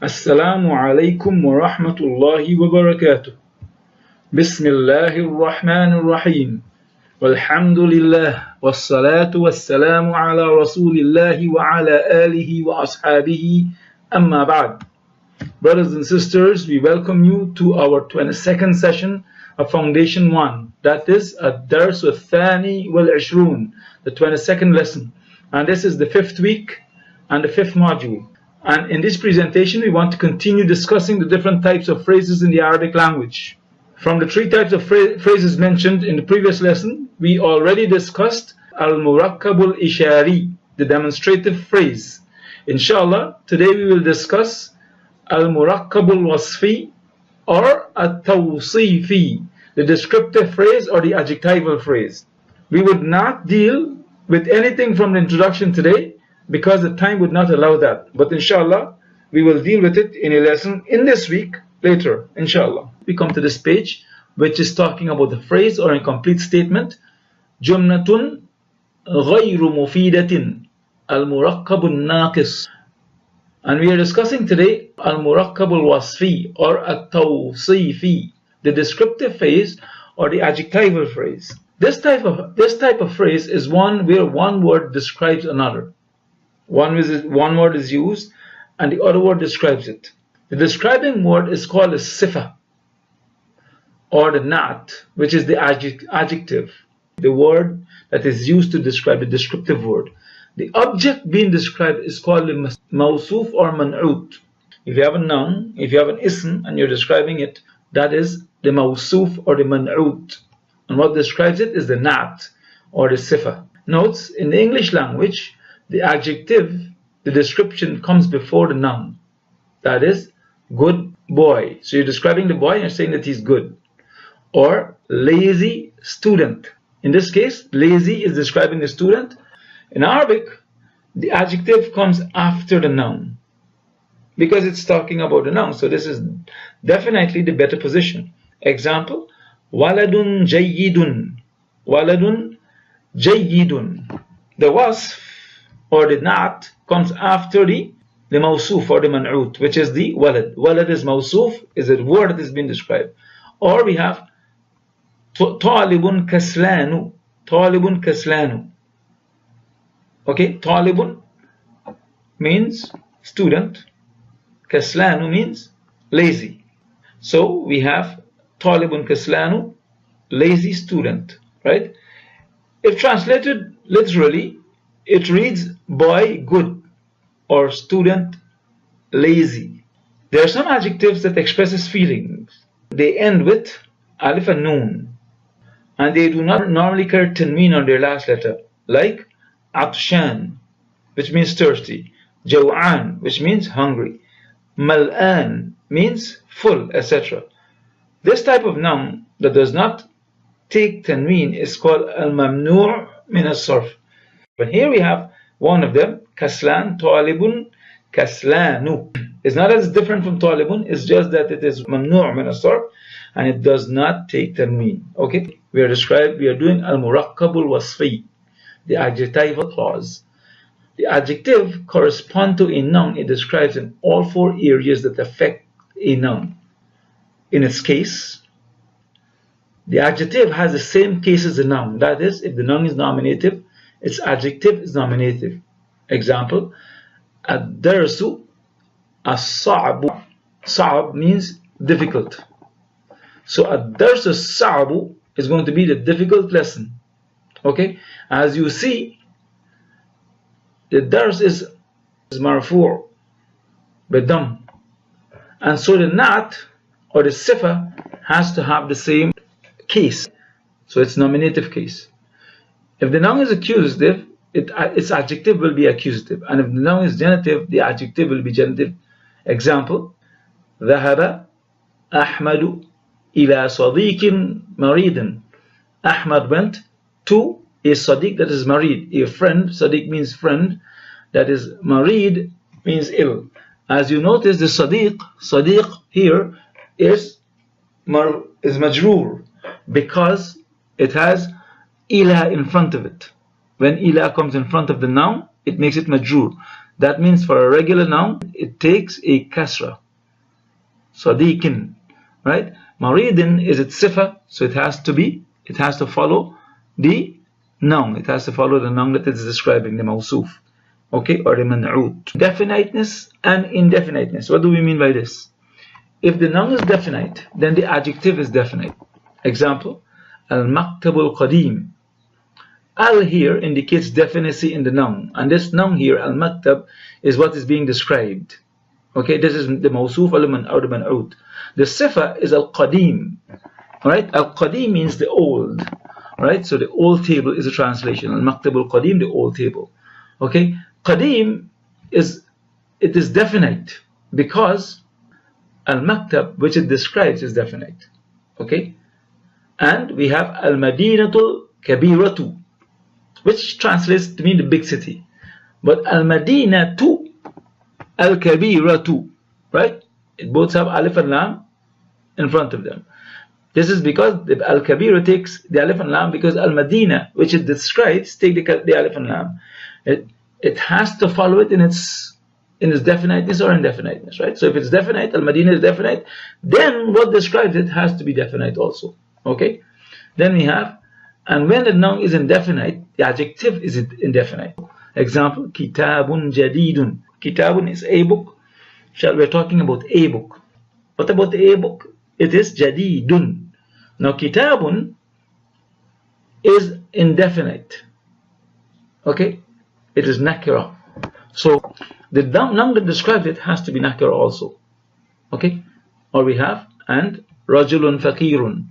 Assalamu alaikum wa rahmatullahi wa barakatuh. Bismillahir Rahmanir Rahim. Walhamdulillah wassalatu wassalamu ala rasulillahi wa ala alihi wa ashabihi amma ba'd. Brothers and sisters, we welcome you to our 22nd session of Foundation 1. That is Ad-Dars Al-Thani wal-Ishrun, the 22nd lesson. And this is the 5th week and the 5th module. And in this presentation, we want to continue discussing the different types of phrases in the Arabic language. From the 3 types of phrases mentioned in the previous lesson, we already discussed Al-Murakkabul Ishari, the demonstrative phrase. Inshallah, today we will discuss Al-Murakkabul Wasfi or At-Tawsifi, the descriptive phrase or the adjectival phrase. We would not deal with anything from the introduction today, because the time would not allow that. But inshallah, we will deal with it in a lesson in this week later, inshallah. We come to this page, which is talking about the phrase or a complete statement. Jumlatun ghayru mufidatin al-murakkabun naqis. And we are discussing today al-murakkabul wasfi or at-tawsifi, the descriptive phrase or the adjectival phrase. This type of phrase is one where one word describes another. One word is used and the other word describes it. The describing word is called a sifa or the nat, which is the adjective, the word that is used to describe the descriptive word. The object being described is called the mawsuf or man'ut. If you have a noun, if you have an ism and you're describing it, that is the mawsuf or the man'ut. And what describes it is the nat or the sifa. Notes, in the English language, the adjective, the description comes before the noun. That is, good boy. So you're describing the boy and you're saying that he's good. Or lazy student. In this case, lazy is describing the student. In Arabic, the adjective comes after the noun, because it's talking about the noun. So this is definitely the better position. Example, waladun jayyidun. Waladun jayyidun. The wasf or the nat comes after the mawsuf or the man'ut, which is the walad. Walad is mawsuf, is a word that is being described. Or we have talibun kaslanu. Talibun kaslanu. Okay, talibun means student. Kaslanu means lazy. So we have talibun kaslanu, lazy student, right? If translated literally, it reads boy good or student lazy. There are some adjectives that expresses feelings. They end with alif and noon, and they do not normally carry tanween on their last letter, like atshan, which means thirsty, jaw'an, which means hungry, mal'an means full, etc. This type of noun that does not take tanween is called al-mamnu' min as-sarf. But here we have one of them, kaslan, talibun, kaslanu. It's not as different from talibun, it's just that it is mamnu' min as-sarf and it does not take tanween. Okay, we are doing al-murakkabul wasfi, the adjectival clause. The adjective corresponds to a noun it describes in all 4 areas that affect a noun. In its case, the adjective has the same case as the noun. That is, if the noun is nominative, its adjective is nominative. Example, ad-darsu as-sa'bu. Sa'b means difficult. So ad-darsu as-sa'bu is going to be the difficult lesson. Okay, as you see, the dars is marfu' bidam, and so the nat or the sifa has to have the same case. So it's nominative case. If the noun is accusative, its adjective will be accusative, and if the noun is genitive, the adjective will be genitive. Example, ذهب أحمد إلى صديق مريض. Ahmad went to a sadiq, that is marid, a friend. Sadiq means friend, that is marid means ill. As you notice, the sadiq here is majroor because it has ila in front of it. When ila comes in front of the noun, it makes it majroor. That means for a regular noun, it takes a kasra. Sadiqin, right? Maridin is its sifa, so it has to follow the noun. It has to follow the noun that it is describing, the mawsuf, okay, or the man'ut. Definiteness and indefiniteness. What do we mean by this? If the noun is definite, then the adjective is definite. Example, al-maktabul qadim. Al here indicates definiteness in the noun, and this noun here, al-maktab, is what is being described. Okay, this is the mawsuf or the man'ut. The sifa is al-qadim. Right? Al-qadim means the old. Right? So the old table is a translation. Al-maktabul qadim, the old table. Okay? Qadim is definite because al-maktab, which it describes, is definite. Okay? And we have al-madinatul kabiratu, which translates to mean the big city. But al-madinatu, al-kabiratu, right? It both have alif and lam in front of them. This is because the al-kabira takes the alif and lam, because al-madina, which it describes, take the alif and lam. It has to follow it in its definiteness or indefiniteness, right? So if it's definite, al-madina is definite, then what describes it has to be definite also. Okay? Then we have, and when the noun is indefinite, the adjective is indefinite. Example, kitabun jadidun. Kitabun is a book. We're talking about a book. What about a book? It is jadidun. Now kitabun is indefinite. Okay? It is nakira. So the noun that describes it has to be nakira also. Okay? Or we have, and rajulun faqirun.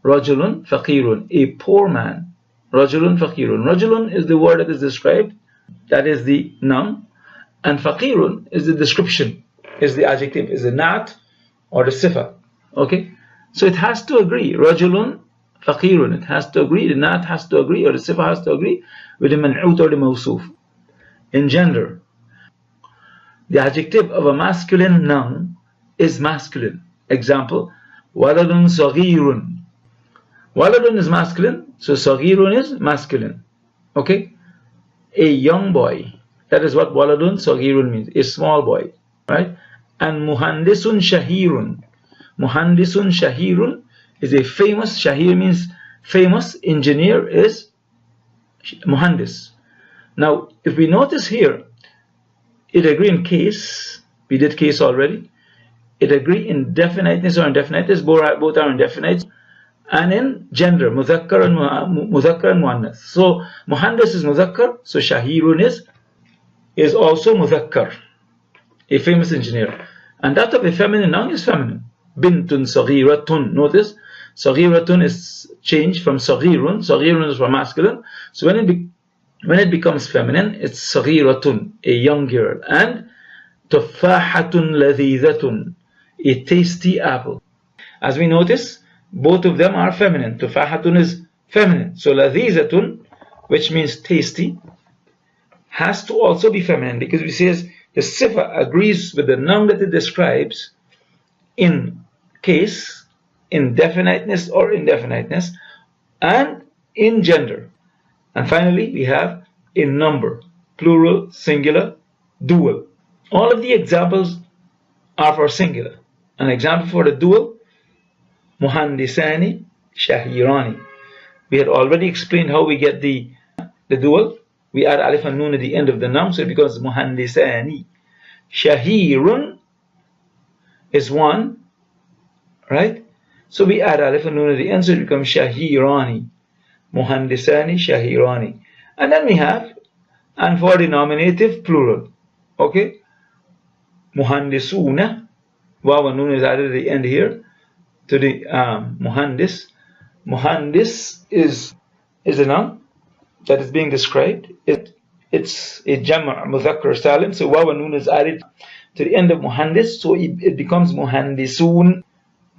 Rajulun faqirun, a poor man. Rajulun faqirun. Rajulun is the word that is described, that is the noun, and faqirun is the description, is the adjective, is the na'at or the sifa. Okay? So it has to agree. Rajulun faqirun, it has to agree, the na'at has to agree, or the sifa has to agree with the man'ut or the mawsuf. In gender, the adjective of a masculine noun is masculine. Example, waladun saghirun. Waladun is masculine, so saghirun is masculine. Okay? A young boy. That is what waladun saghirun means, a small boy. Right? And muhandisun shahirun. Muhandisun shahirun is a famous, shahir means famous, engineer is muhandis. Now, if we notice here, it agree in case, we did case already. It agree in definiteness or indefiniteness, both are indefinite. And in gender, mudhakkar and muannath. So muhandis is mudhakkar, so shahirun is also mudhakkar, a famous engineer. And that of a feminine noun is feminine. Bintun saghiratun. Notice, saghiratun is changed from saghirun. Saghirun is from masculine. So when it becomes feminine, it's saghiratun, a young girl. And tuffahatun ladhidhatun, a tasty apple. As we notice, both of them are feminine. Tufahatun is feminine. So ladhizatun, which means tasty, has to also be feminine, because it says the sifa agrees with the noun that it describes in case, in definiteness or indefiniteness, and in gender. And finally, we have in number, plural, singular, dual. All of the examples are for singular. An example for the dual, muhandisani shahirani. We had already explained how we get the dual. We add alif and nun at the end of the noun, so it becomes muhandisani. Shahirun is one, right? So we add alif and nun at the end, so it becomes shahirani. Muhandisani shahirani. And then we have, and for the nominative, plural. Okay? Muhandisuna. Waw and nun is added at the end here to the muhandis. Muhandis is a noun that is being described. It's a jama' mudhakkar salim, so waw and nun is added to the end of muhandis, so it becomes muhandisun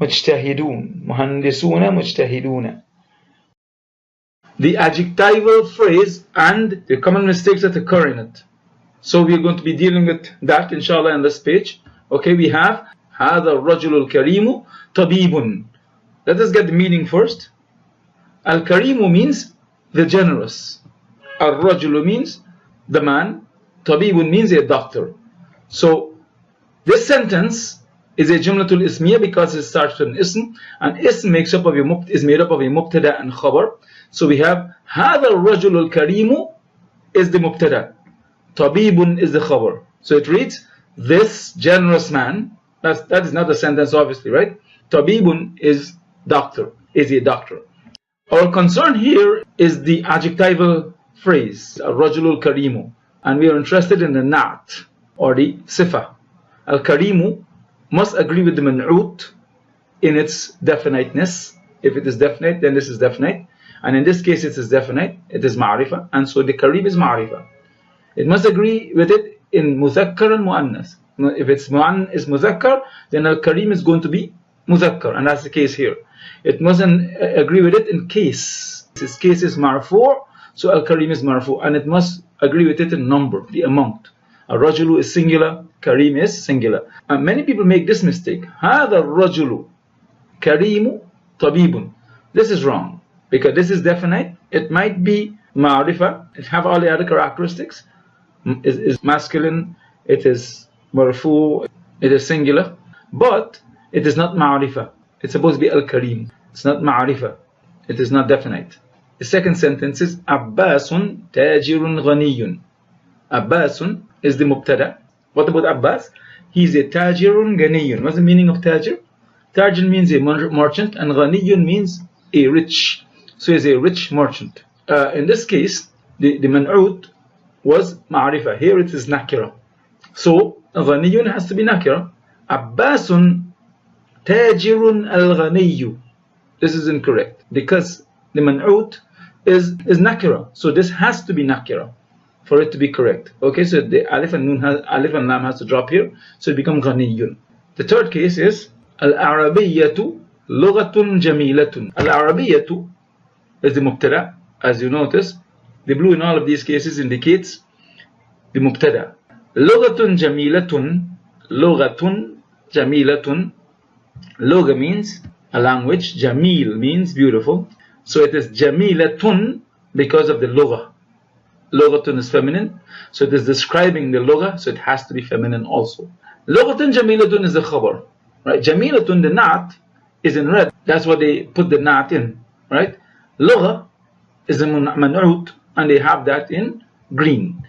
mujtahidun. Muhandisuna mujtahiduna. The adjectival phrase and the common mistakes that occur in it. So we are going to be dealing with that inshallah on this page. Okay, we have هذا الرجل الكريم طبيب. Let us get the meaning first. Al-Karimu means the generous. Al-Rajulu means the man. Tabibun means a doctor. So this sentence is a jumlatul ismiya because it starts with an ism, and ism is made up of a mubtada and khabar. So we have هذا الرجل الكريم is the mubtada, tabibun is the khabar. So it reads, this generous man. That is not a sentence, obviously, right? Tabibun is doctor, is a doctor. Our concern here is the adjectival phrase, الرجل الكريم, and we are interested in the na'at or the sifa. Al-karimu must agree with the man'ut in its definiteness. If it is definite, then this is definite. And in this case, it is definite. It is ma'rifa. And so the kareem is ma'rifa. It must agree with it in muthakkar and mu'annas. If it's muthakkar, then al-kareem is going to be muthakkar. And that's the case here. It mustn't agree with it in case. This case is marfu', so al-kareem is marfu'. And it must agree with it in number, the amount. Al-rajulu is singular, kareem is singular. And many people make this mistake. هذا الرجل كريم طبيب. This is wrong, because this is definite. It might be ma'rifa. It have all the other characteristics. It is masculine, it is marfu', it is singular. But it is not ma'rifa. It's supposed to be al-kareem. It's not ma'rifa. It is not definite. The second sentence is Abbasun tajirun ghaniyun. Abbasun is the mubtada. What about Abbas? He is a tajirun ghaniyun. What's the meaning of tajir? Tajir means a merchant, and ghaniyun means a rich. So he is a rich merchant. In this case, the man'ut was ma'rifa. Here it is nakira. So ghaniyun has to be nakira. Abbasun tajirun al-ghaniyu. This is incorrect because the man'ut is nakira. So this has to be nakira for it to be correct. Okay, so the alif and lam has to drop here, so it becomes ghaniyun. The third case is al-arabiyyatu lughatun jamilatun. Al-arabiyyatu is the mubtada. As you notice, the blue in all of these cases indicates the mubtada. Lughatun jamilatun. Lughatun jamilatun. Loga means a language. Jamil means beautiful. So it is jamilatun because of the lugha. Lughatun is feminine, so it is describing the lugha, so it has to be feminine also. Lughatun jamilatun is the khabar, right? Jamilatun, the na'at, is in red. That's what they put the na'at in, right? Lugha is the man'ut, and they have that in green.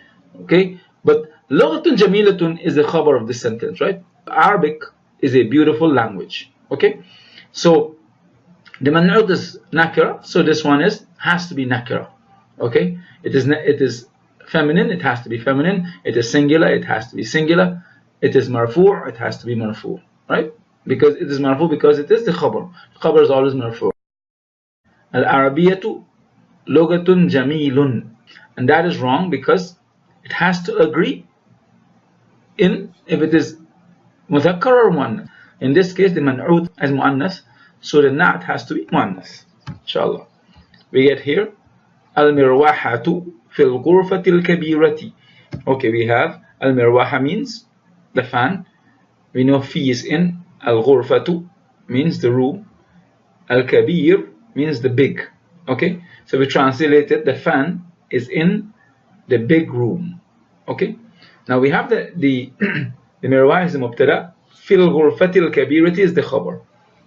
Okay, but lughatun jamilatun is the khabar of this sentence, right? Arabic is a beautiful language. Okay, so the man'ut is nakira, so this one has to be nakira. Okay, it is feminine, it has to be feminine. It is singular, it has to be singular. It is marfu', it has to be marfu', right? Because it is marfu' because it is the khabar. Khabar is always marfu'. Al-arabiyatu lugatun jamilun, and that is wrong because it has to agree in if it is mudhakkar or muannas. In this case, the man'ut as muannas, so the na'at has to be muannas. Inshallah, we get here al-mirwahatu fil ghurfatil kabirati. Okay, we have al-mirwaha means the fan. We know fi is in. Al-ghurfatu means the room. Al-kabir means the big. Okay, so we translated the fan is in the big room. Okay, now we have the mirwah is the mubtada. Fil ghurfatil kabirati is the khabar.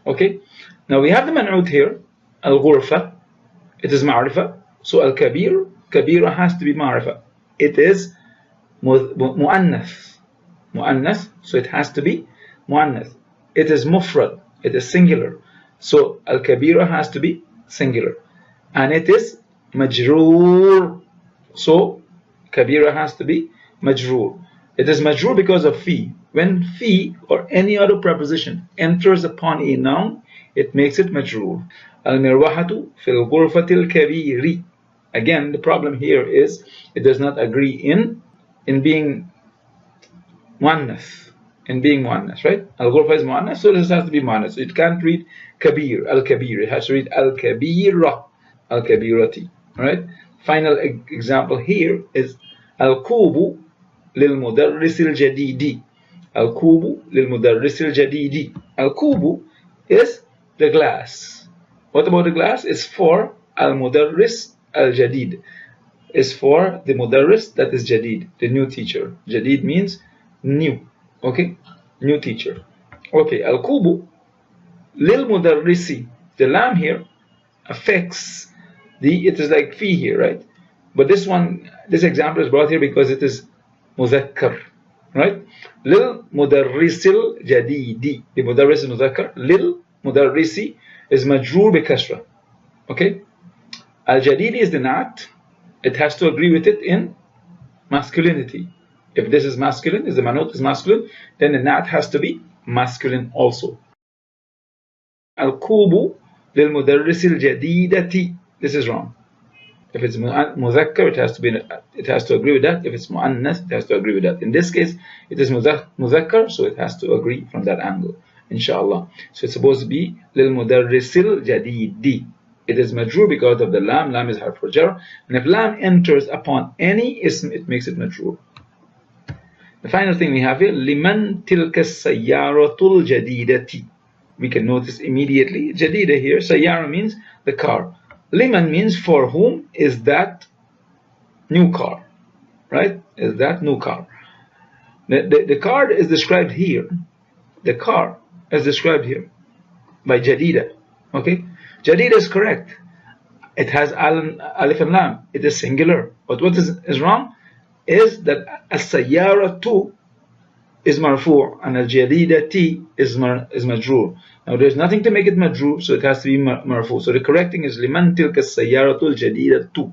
Okay, now we have the man'ut here. Al-ghurfa, it is ma'rifa. So al-kabir, kabira has to be ma'rifa. It is mu'annath. Mu'annath, so it has to be mu'annath. It is mufrad, it is singular. So al-kabira has to be singular. And it is majroor. So kabira has to be majroor. It is majroor because of fi. When fi or any other preposition enters upon a noun, it makes it majroor. Al-mirwahatu fil ghurfatil kabiri. Again, the problem here is it does not agree in being muannas. In being muannas, right? Al-ghurfa is muannas, so this has to be muannas. So it can't read kabir, al-kabir. It has to read al-kabira, al-kabirati. Alright? Final example here is al-kubu lil-mudarris al-jadidi. Al-kubu lil-mudarris al-jadidi. Al-kubu is the glass. What about the glass? It's for al-mudarris al-jadid. is for the mudarris, that is jadid, the new teacher. Jadid means new, okay, new teacher. Okay, al-kubu lil mudarrisi, the lam here affects the, it is like fi here, right? But this one, this example is brought here because it is muzakkar, right? Lil mudarrisil jadidi, the mudarris is muzakkar, lil mudarrisi is majroor bi kasra, okay? Al-jadidi is the na'at, it has to agree with it in masculinity. If this is masculine, if the manut is masculine, then the na'at has to be masculine also. Al-kubu lil mudarrisil jadidati, this is wrong. If it's muzakkar, it has to agree with that. If it's muannas, it has to agree with that. In this case, it is muzakkar, so it has to agree from that angle, inshallah. So it's supposed to be lil mudarrisil jadidi. It is majroor because of the lam. Lam is harf for jar, and if lam enters upon any ism, it makes it majroor. The final thing we have here, liman tilka sayyaratul jadidati. We can notice immediately, jadida here, sayyara means the car. Liman means for whom is that new car, right? Is that new car. The car is described here. The car is described here by jadida, okay? Jadida is correct. It has alif and lam. It is singular. But what is wrong is that as-sayyaratu is marfu' and al-jadidati is majroor. Now there's nothing to make it majroor, so it has to be marfu'. So the correct thing is liman tilka as-sayyaratul jadidatu.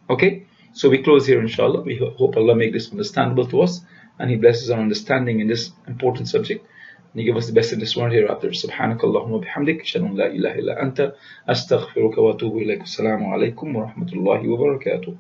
Okay? So we close here, inshallah. We hope Allah make this understandable to us, and He blesses our understanding in this important subject. And He give us the best in this world hereafter. Subhanakallahumma bihamdik, ashhadu an la ilaha illa anta, astaghfiruka wa atubu ilayk. Assalamu alaikum wa rahmatullahi wa barakatuh.